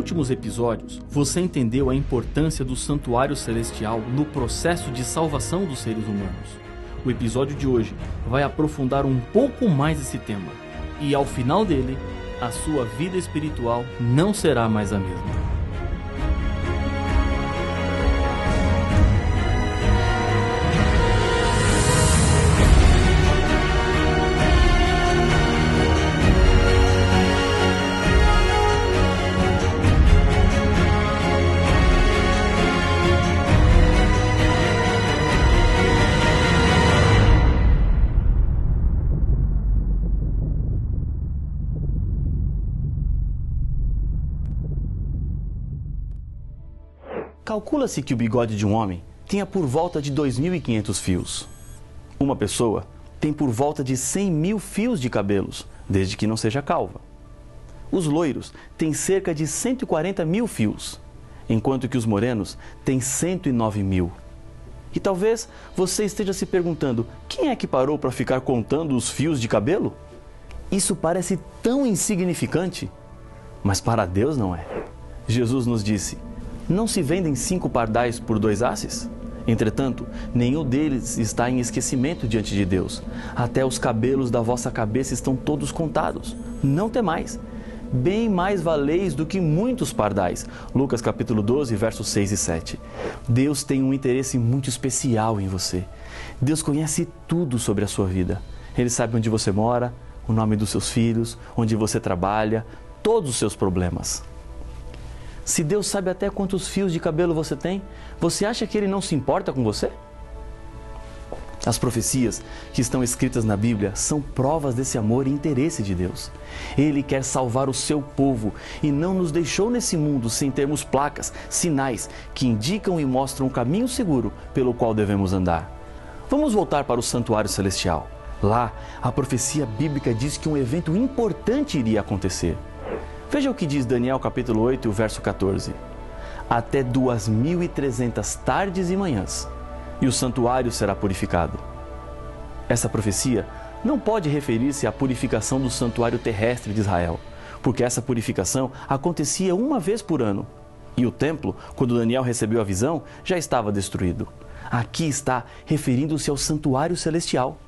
últimos episódios, você entendeu a importância do santuário celestial no processo de salvação dos seres humanos. O episódio de hoje vai aprofundar um pouco mais esse tema. E ao final dele, a sua vida espiritual não será mais a mesma. Calcula-se que o bigode de um homem tenha por volta de 2.500 fios. Uma pessoa tem por volta de 100.000 fios de cabelos, desde que não seja calva. Os loiros têm cerca de 140.000 fios, enquanto que os morenos têm 109.000. E talvez você esteja se perguntando, quem é que parou para ficar contando os fios de cabelo? Isso parece tão insignificante, mas para Deus não é. Jesus nos disse: não se vendem 5 pardais por 2 asses? Entretanto, nenhum deles está em esquecimento diante de Deus. Até os cabelos da vossa cabeça estão todos contados. Não temais. Bem mais valeis do que muitos pardais. Lucas capítulo 12, versos 6 e 7. Deus tem um interesse muito especial em você. Deus conhece tudo sobre a sua vida. Ele sabe onde você mora, o nome dos seus filhos, onde você trabalha, todos os seus problemas. Se Deus sabe até quantos fios de cabelo você tem, você acha que Ele não se importa com você? As profecias que estão escritas na Bíblia são provas desse amor e interesse de Deus. Ele quer salvar o seu povo e não nos deixou nesse mundo sem termos placas, sinais que indicam e mostram o caminho seguro pelo qual devemos andar. Vamos voltar para o santuário celestial. Lá, a profecia bíblica diz que um evento importante iria acontecer. Veja o que diz Daniel capítulo 8, verso 14. Até 2.300 tardes e manhãs, e o santuário será purificado. Essa profecia não pode referir-se à purificação do santuário terrestre de Israel, porque essa purificação acontecia uma vez por ano, e o templo, quando Daniel recebeu a visão, já estava destruído. Aqui está referindo-se ao santuário celestial.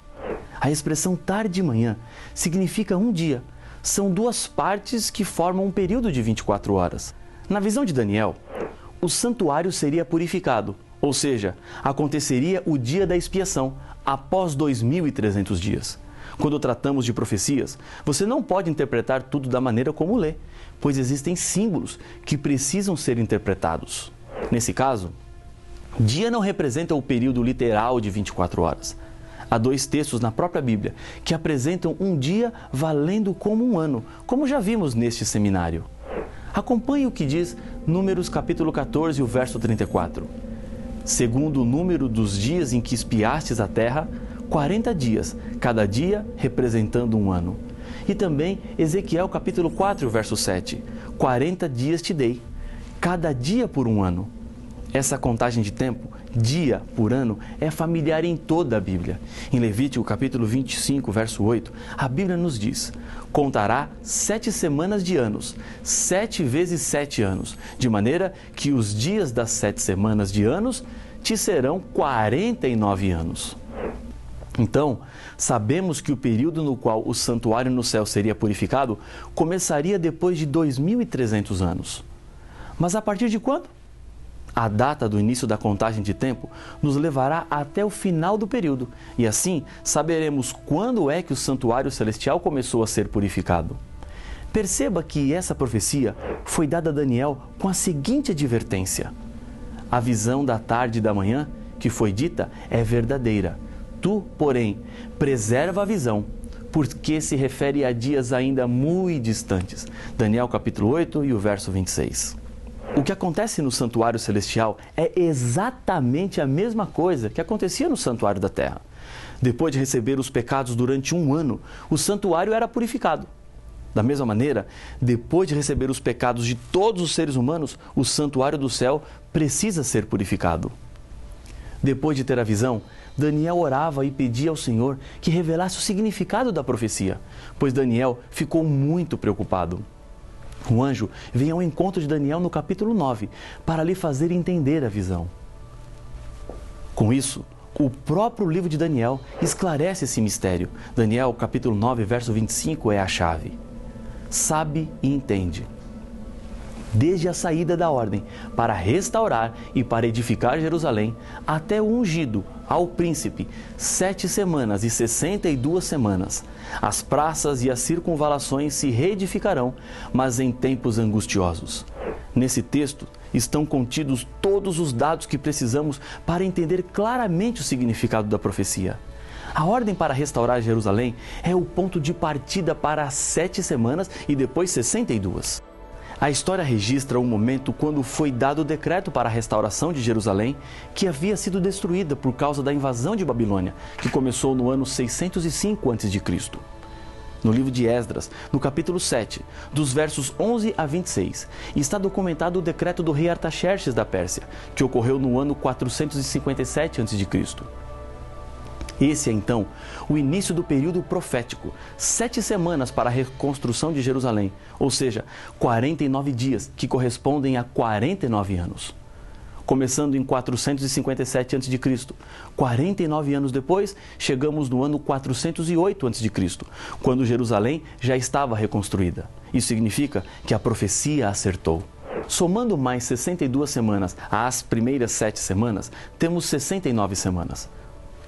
A expressão tarde e manhã significa um dia. São 2 partes que formam um período de 24 horas. Na visão de Daniel, o santuário seria purificado, ou seja, aconteceria o dia da expiação, após 2.300 dias. Quando tratamos de profecias, você não pode interpretar tudo da maneira como lê, pois existem símbolos que precisam ser interpretados. Nesse caso, dia não representa o período literal de 24 horas. Há 2 textos na própria Bíblia que apresentam um dia valendo como um ano, como já vimos neste seminário. Acompanhe o que diz Números capítulo 14, o verso 34. Segundo o número dos dias em que espiastes a terra, 40 dias, cada dia representando um ano. E também Ezequiel capítulo 4, verso 7. 40 dias te dei, cada dia por um ano. Essa contagem de tempo, dia por ano, é familiar em toda a Bíblia. Em Levítico capítulo 25, verso 8, a Bíblia nos diz: contará 7 semanas de anos, 7 vezes 7 anos, de maneira que os dias das 7 semanas de anos te serão 49 anos. Então, sabemos que o período no qual o santuário no céu seria purificado começaria depois de 2.300 anos. Mas a partir de quando? A data do início da contagem de tempo nos levará até o final do período, e assim saberemos quando é que o santuário celestial começou a ser purificado. Perceba que essa profecia foi dada a Daniel com a seguinte advertência: a visão da tarde e da manhã que foi dita é verdadeira. Tu, porém, preserva a visão, porque se refere a dias ainda muito distantes. Daniel capítulo 8 e o verso 26. O que acontece no santuário celestial é exatamente a mesma coisa que acontecia no santuário da terra. Depois de receber os pecados durante um ano, o santuário era purificado. Da mesma maneira, depois de receber os pecados de todos os seres humanos, o santuário do céu precisa ser purificado. Depois de ter a visão, Daniel orava e pedia ao Senhor que revelasse o significado da profecia, pois Daniel ficou muito preocupado. O anjo vem ao encontro de Daniel no capítulo 9 para lhe fazer entender a visão. Com isso, o próprio livro de Daniel esclarece esse mistério. Daniel, capítulo 9, verso 25 é a chave. Sabe e entende. Desde a saída da ordem para restaurar e para edificar Jerusalém, até o ungido ao príncipe, 7 semanas e 62 semanas. As praças e as circunvalações se reedificarão, mas em tempos angustiosos. Nesse texto estão contidos todos os dados que precisamos para entender claramente o significado da profecia. A ordem para restaurar Jerusalém é o ponto de partida para as 7 semanas e depois 62. A história registra o momento quando foi dado o decreto para a restauração de Jerusalém, que havia sido destruída por causa da invasão de Babilônia, que começou no ano 605 a.C. No livro de Esdras, no capítulo 7, dos versos 11 a 26, está documentado o decreto do rei Artaxerxes da Pérsia, que ocorreu no ano 457 a.C. Esse é, então, o início do período profético, 7 semanas para a reconstrução de Jerusalém, ou seja, 49 dias, que correspondem a 49 anos. Começando em 457 a.C., 49 anos depois, chegamos no ano 408 a.C., quando Jerusalém já estava reconstruída. Isso significa que a profecia acertou. Somando mais 62 semanas às primeiras 7 semanas, temos 69 semanas.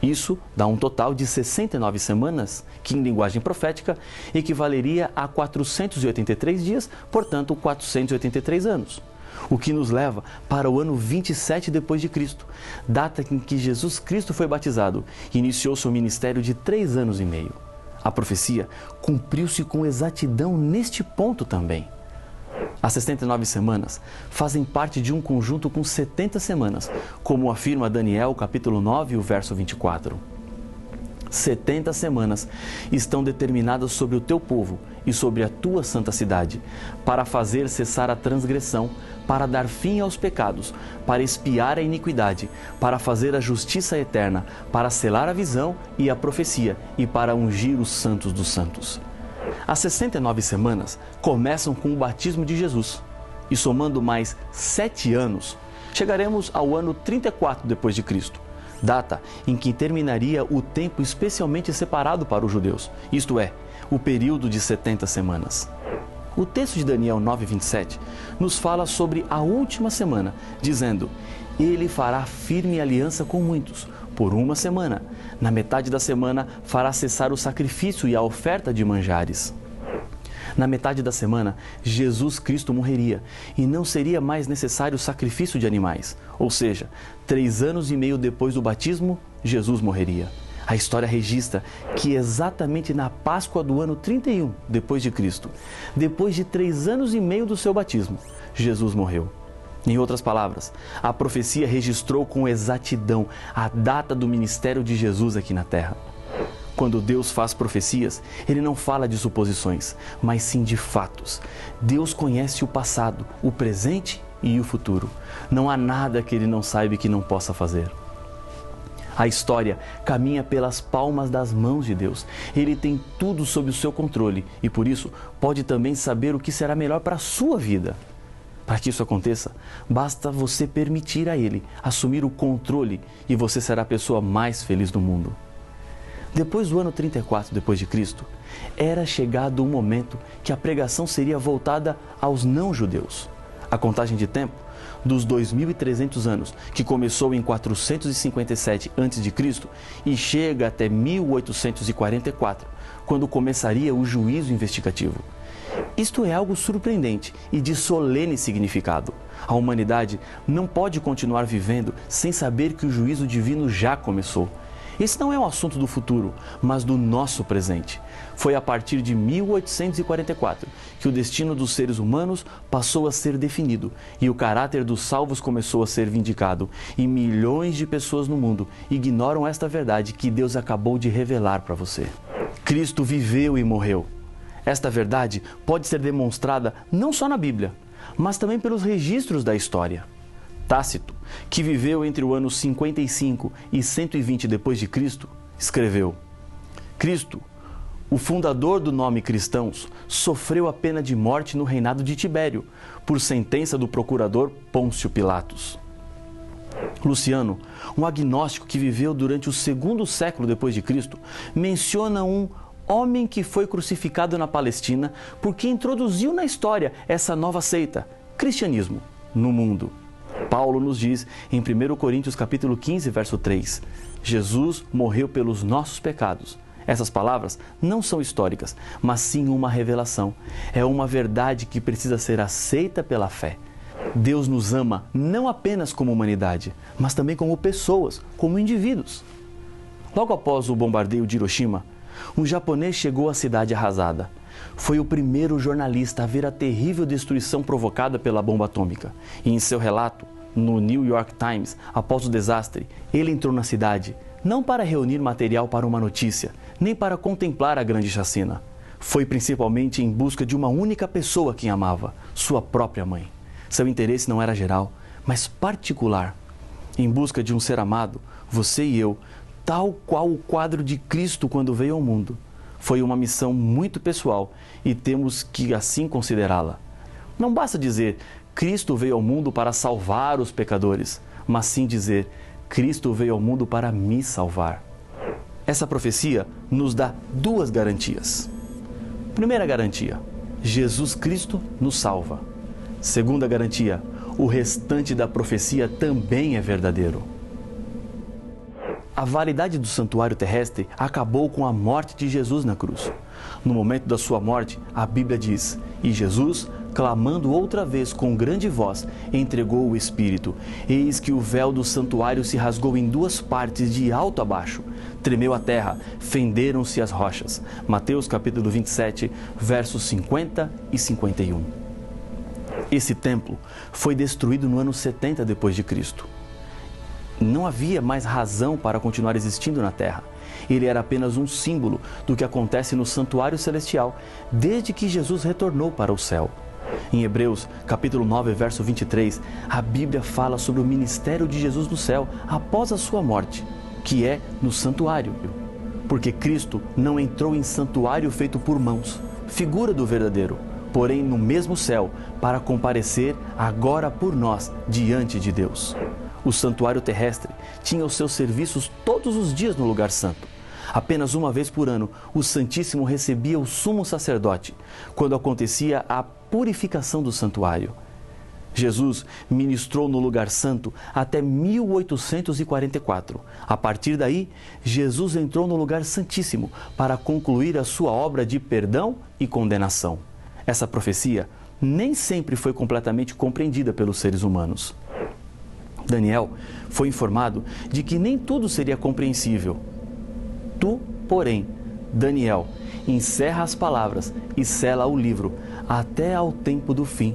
Isso dá um total de 69 semanas, que em linguagem profética equivaleria a 483 dias, portanto 483 anos. O que nos leva para o ano 27 depois de Cristo, data em que Jesus Cristo foi batizado e iniciou seu ministério de 3 anos e meio. A profecia cumpriu-se com exatidão neste ponto também. As 69 semanas fazem parte de um conjunto com 70 semanas, como afirma Daniel, capítulo 9, o verso 24. 70 semanas estão determinadas sobre o teu povo e sobre a tua santa cidade, para fazer cessar a transgressão, para dar fim aos pecados, para expiar a iniquidade, para fazer a justiça eterna, para selar a visão e a profecia e para ungir os santos dos santos. As 69 semanas começam com o batismo de Jesus e, somando mais 7 anos, chegaremos ao ano 34 depois de Cristo, data em que terminaria o tempo especialmente separado para os judeus, isto é, o período de 70 semanas. O texto de Daniel 9:27 nos fala sobre a última semana, dizendo: Ele fará firme aliança com muitos, por 1 semana. Na metade da semana fará cessar o sacrifício e a oferta de manjares. Na metade da semana, Jesus Cristo morreria e não seria mais necessário o sacrifício de animais. Ou seja, 3 anos e meio depois do batismo, Jesus morreria. A história registra que exatamente na Páscoa do ano 31 depois de Cristo, depois de 3 anos e meio do seu batismo, Jesus morreu. Em outras palavras, a profecia registrou com exatidão a data do ministério de Jesus aqui na Terra. Quando Deus faz profecias, Ele não fala de suposições, mas sim de fatos. Deus conhece o passado, o presente e o futuro. Não há nada que Ele não saiba e que não possa fazer. A história caminha pelas palmas das mãos de Deus. Ele tem tudo sob o seu controle e, por isso, pode também saber o que será melhor para a sua vida. Para que isso aconteça, basta você permitir a Ele assumir o controle e você será a pessoa mais feliz do mundo. Depois do ano 34 depois de Cristo, era chegado o momento que a pregação seria voltada aos não-judeus. A contagem de tempo dos 2.300 anos, que começou em 457 a.C. e chega até 1844, quando começaria o juízo investigativo. Isto é algo surpreendente e de solene significado. A humanidade não pode continuar vivendo sem saber que o juízo divino já começou. Esse não é um assunto do futuro, mas do nosso presente. Foi a partir de 1844 que o destino dos seres humanos passou a ser definido e o caráter dos salvos começou a ser vindicado. E milhões de pessoas no mundo ignoram esta verdade que Deus acabou de revelar para você. Cristo viveu e morreu. Esta verdade pode ser demonstrada não só na Bíblia, mas também pelos registros da história. Tácito, que viveu entre o ano 55 e 120 depois de Cristo, escreveu: Cristo, O fundador do nome cristãos sofreu a pena de morte no reinado de Tibério, por sentença do procurador Pôncio Pilatos. Luciano, um agnóstico que viveu durante o segundo século depois de Cristo, menciona um homem que foi crucificado na Palestina porque introduziu na história essa nova seita, cristianismo, no mundo. Paulo nos diz em 1 Coríntios capítulo 15, verso 3, Jesus morreu pelos nossos pecados. Essas palavras não são históricas, mas sim uma revelação. É uma verdade que precisa ser aceita pela fé. Deus nos ama não apenas como humanidade, mas também como pessoas, como indivíduos. Logo após o bombardeio de Hiroshima, um japonês chegou à cidade arrasada. Foi o primeiro jornalista a ver a terrível destruição provocada pela bomba atômica. E em seu relato, no New York Times, após o desastre, ele entrou na cidade não para reunir material para uma notícia, nem para contemplar a grande chacina. Foi principalmente em busca de uma única pessoa que amava, sua própria mãe. Seu interesse não era geral, mas particular. Em busca de um ser amado, você e eu, tal qual o quadro de Cristo quando veio ao mundo. Foi uma missão muito pessoal e temos que assim considerá-la. Não basta dizer, Cristo veio ao mundo para salvar os pecadores, mas sim dizer, Cristo veio ao mundo para me salvar. Essa profecia nos dá duas garantias. Primeira garantia, Jesus Cristo nos salva. Segunda garantia, o restante da profecia também é verdadeiro. A validade do santuário terrestre acabou com a morte de Jesus na cruz. No momento da sua morte, a Bíblia diz, e Jesus, clamando outra vez com grande voz, entregou o Espírito. Eis que o véu do santuário se rasgou em duas partes, de alto a baixo. Tremeu a terra, fenderam-se as rochas. Mateus capítulo 27, versos 50 e 51. Esse templo foi destruído no ano 70 depois de Cristo. Não havia mais razão para continuar existindo na Terra. Ele era apenas um símbolo do que acontece no santuário celestial, desde que Jesus retornou para o céu. Em Hebreus, capítulo 9, verso 23, a Bíblia fala sobre o ministério de Jesus no céu após a sua morte, que é no santuário. Porque Cristo não entrou em santuário feito por mãos, figura do verdadeiro, porém no mesmo céu, para comparecer agora por nós diante de Deus. O santuário terrestre tinha os seus serviços todos os dias no lugar santo. Apenas uma vez por ano, o Santíssimo recebia o sumo sacerdote, quando acontecia a purificação do santuário. Jesus ministrou no lugar santo até 1844. A partir daí, Jesus entrou no lugar santíssimo para concluir a sua obra de perdão e condenação. Essa profecia nem sempre foi completamente compreendida pelos seres humanos. Daniel foi informado de que nem tudo seria compreensível. Tu, porém, Daniel, encerra as palavras e sela o livro até ao tempo do fim.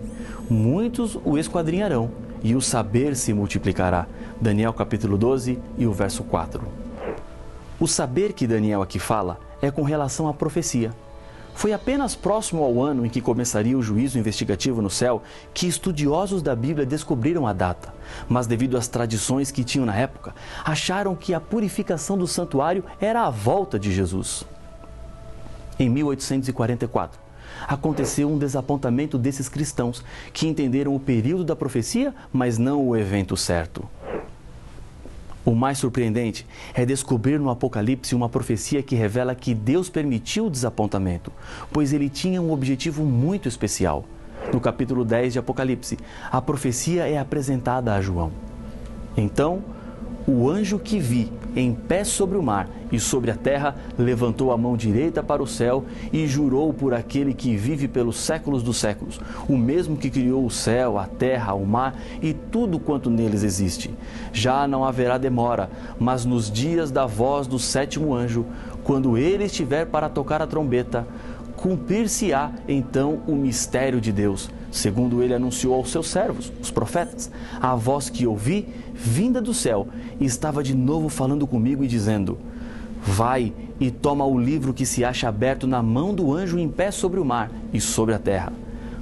Muitos o esquadrinharão e o saber se multiplicará. Daniel capítulo 12 e o verso 4. O saber que Daniel aqui fala é com relação à profecia. Foi apenas próximo ao ano em que começaria o juízo investigativo no céu que estudiosos da Bíblia descobriram a data, mas devido às tradições que tinham na época, acharam que a purificação do santuário era a volta de Jesus. Em 1844, aconteceu um desapontamento desses cristãos que entenderam o período da profecia, mas não o evento certo. O mais surpreendente é descobrir no Apocalipse uma profecia que revela que Deus permitiu o desapontamento, pois ele tinha um objetivo muito especial. No capítulo 10 de Apocalipse, a profecia é apresentada a João. Então, o anjo que vi em pé sobre o mar e sobre a terra levantou a mão direita para o céu e jurou por aquele que vive pelos séculos dos séculos, o mesmo que criou o céu, a terra, o mar e tudo quanto neles existe. Já não haverá demora, mas nos dias da voz do sétimo anjo, quando ele estiver para tocar a trombeta, cumprir-se-á então o mistério de Deus, segundo ele anunciou aos seus servos, os profetas. A voz que ouvi, vinda do céu, estava de novo falando comigo e dizendo: vai e toma o livro que se acha aberto na mão do anjo em pé sobre o mar e sobre a terra.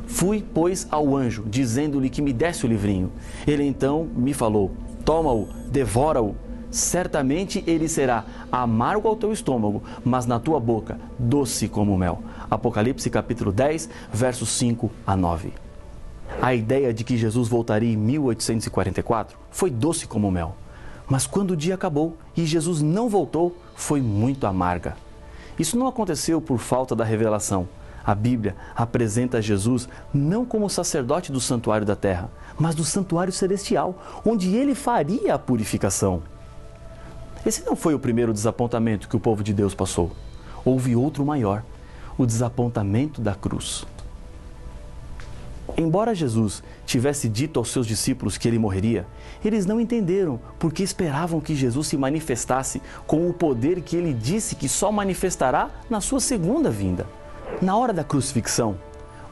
Fui, pois, ao anjo, dizendo-lhe que me desse o livrinho. Ele então me falou: toma-o, devora-o. Certamente ele será amargo ao teu estômago, mas na tua boca doce como mel. Apocalipse capítulo 10, versos 5 a 9. A ideia de que Jesus voltaria em 1844 foi doce como mel. Mas quando o dia acabou e Jesus não voltou, foi muito amarga. Isso não aconteceu por falta da revelação. A Bíblia apresenta Jesus não como sacerdote do santuário da terra, mas do santuário celestial, onde ele faria a purificação. Esse não foi o primeiro desapontamento que o povo de Deus passou. Houve outro maior, o desapontamento da cruz. Embora Jesus tivesse dito aos seus discípulos que ele morreria, eles não entenderam porque esperavam que Jesus se manifestasse com o poder que ele disse que só manifestará na sua segunda vinda. Na hora da crucifixão,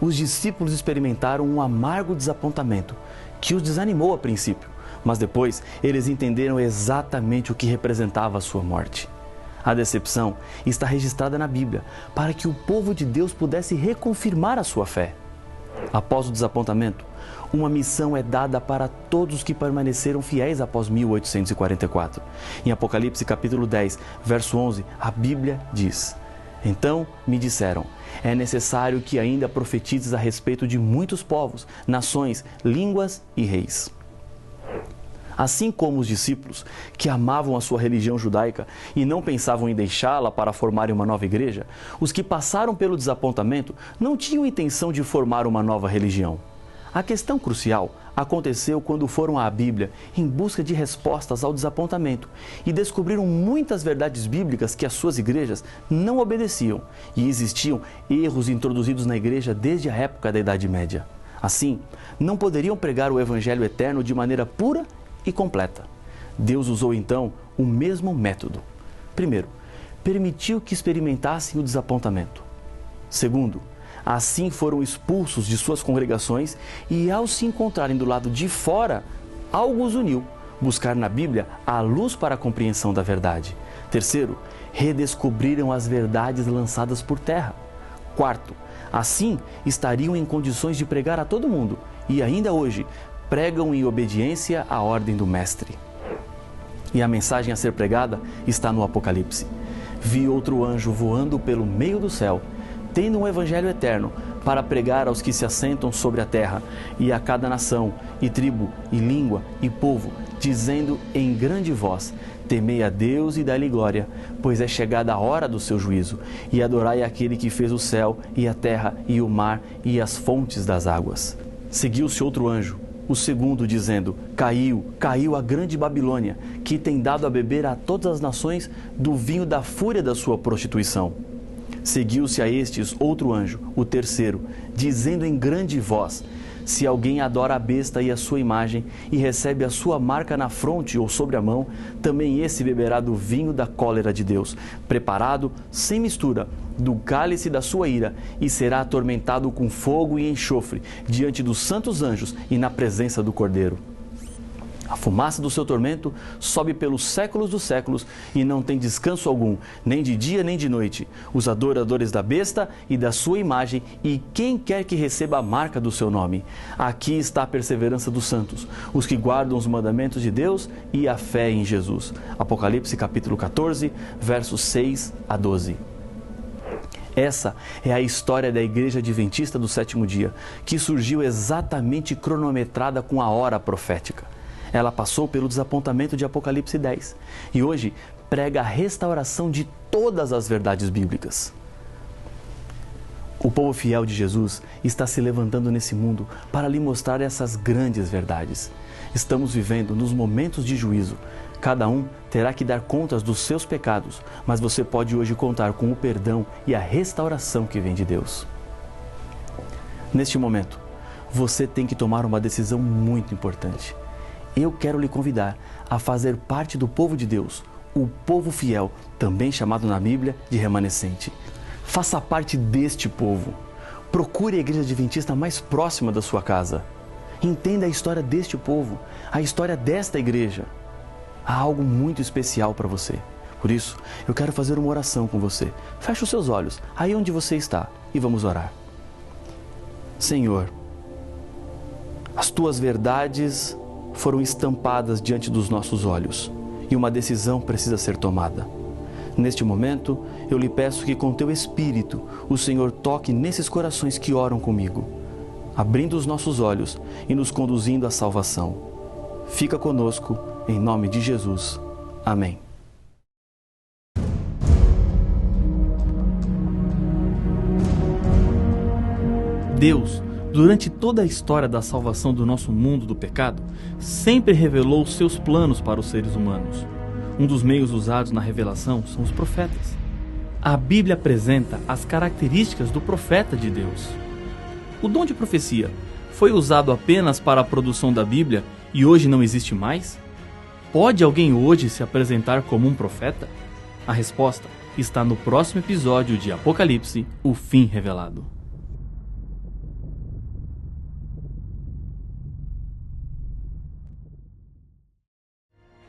os discípulos experimentaram um amargo desapontamento que os desanimou a princípio, mas depois eles entenderam exatamente o que representava a sua morte. A decepção está registrada na Bíblia para que o povo de Deus pudesse reconfirmar a sua fé. Após o desapontamento, uma missão é dada para todos que permaneceram fiéis após 1844. Em Apocalipse capítulo 10, verso 11, a Bíblia diz: Então me disseram, é necessário que ainda profetizes a respeito de muitos povos, nações, línguas e reis. Assim como os discípulos, que amavam a sua religião judaica e não pensavam em deixá-la para formarem uma nova igreja, os que passaram pelo desapontamento não tinham intenção de formar uma nova religião. A questão crucial aconteceu quando foram à Bíblia em busca de respostas ao desapontamento e descobriram muitas verdades bíblicas que as suas igrejas não obedeciam e existiam erros introduzidos na igreja desde a época da Idade Média. Assim, não poderiam pregar o Evangelho eterno de maneira pura e completa. Deus usou então o mesmo método. Primeiro, permitiu que experimentassem o desapontamento. Segundo, assim foram expulsos de suas congregações e, ao se encontrarem do lado de fora, algo os uniu: buscar na Bíblia a luz para a compreensão da verdade. Terceiro, redescobriram as verdades lançadas por terra. Quarto, assim estariam em condições de pregar a todo mundo e ainda hoje pregam em obediência à ordem do Mestre. E a mensagem a ser pregada está no Apocalipse. Vi outro anjo voando pelo meio do céu, tendo um evangelho eterno para pregar aos que se assentam sobre a terra e a cada nação, e tribo, e língua, e povo, dizendo em grande voz: temei a Deus e dai-lhe glória, pois é chegada a hora do seu juízo, e adorai aquele que fez o céu, e a terra, e o mar, e as fontes das águas. Seguiu-se outro anjo, o segundo, dizendo: caiu a grande Babilônia, que tem dado a beber a todas as nações do vinho da fúria da sua prostituição. Seguiu-se a estes outro anjo, o terceiro, dizendo em grande voz: se alguém adora a besta e a sua imagem, e recebe a sua marca na fronte ou sobre a mão, também esse beberá do vinho da cólera de Deus, preparado, sem mistura, do cálice da sua ira, e será atormentado com fogo e enxofre, diante dos santos anjos e na presença do Cordeiro. A fumaça do seu tormento sobe pelos séculos dos séculos e não tem descanso algum, nem de dia nem de noite. Os adoradores da besta e da sua imagem e quem quer que receba a marca do seu nome. Aqui está a perseverança dos santos, os que guardam os mandamentos de Deus e a fé em Jesus. Apocalipse capítulo 14, versos 6 a 12. Essa é a história da Igreja Adventista do Sétimo Dia, que surgiu exatamente cronometrada com a hora profética. Ela passou pelo desapontamento de Apocalipse 10 e hoje prega a restauração de todas as verdades bíblicas. O povo fiel de Jesus está se levantando nesse mundo para lhe mostrar essas grandes verdades. Estamos vivendo nos momentos de juízo. Cada um terá que dar contas dos seus pecados, mas você pode hoje contar com o perdão e a restauração que vem de Deus. Neste momento, você tem que tomar uma decisão muito importante. Eu quero lhe convidar a fazer parte do povo de Deus, o povo fiel, também chamado na Bíblia de remanescente. Faça parte deste povo. Procure a igreja adventista mais próxima da sua casa. Entenda a história deste povo, a história desta igreja. Há algo muito especial para você. Por isso, eu quero fazer uma oração com você. Feche os seus olhos, aí onde você está, e vamos orar. Senhor, as tuas verdades foram estampadas diante dos nossos olhos e uma decisão precisa ser tomada. Neste momento, eu lhe peço que com teu Espírito o Senhor toque nesses corações que oram comigo, abrindo os nossos olhos e nos conduzindo à salvação. Fica conosco, em nome de Jesus. Amém. Deus, durante toda a história da salvação do nosso mundo do pecado, sempre revelou seus planos para os seres humanos. Um dos meios usados na revelação são os profetas. A Bíblia apresenta as características do profeta de Deus. O dom de profecia foi usado apenas para a produção da Bíblia e hoje não existe mais? Pode alguém hoje se apresentar como um profeta? A resposta está no próximo episódio de Apocalipse, o fim revelado.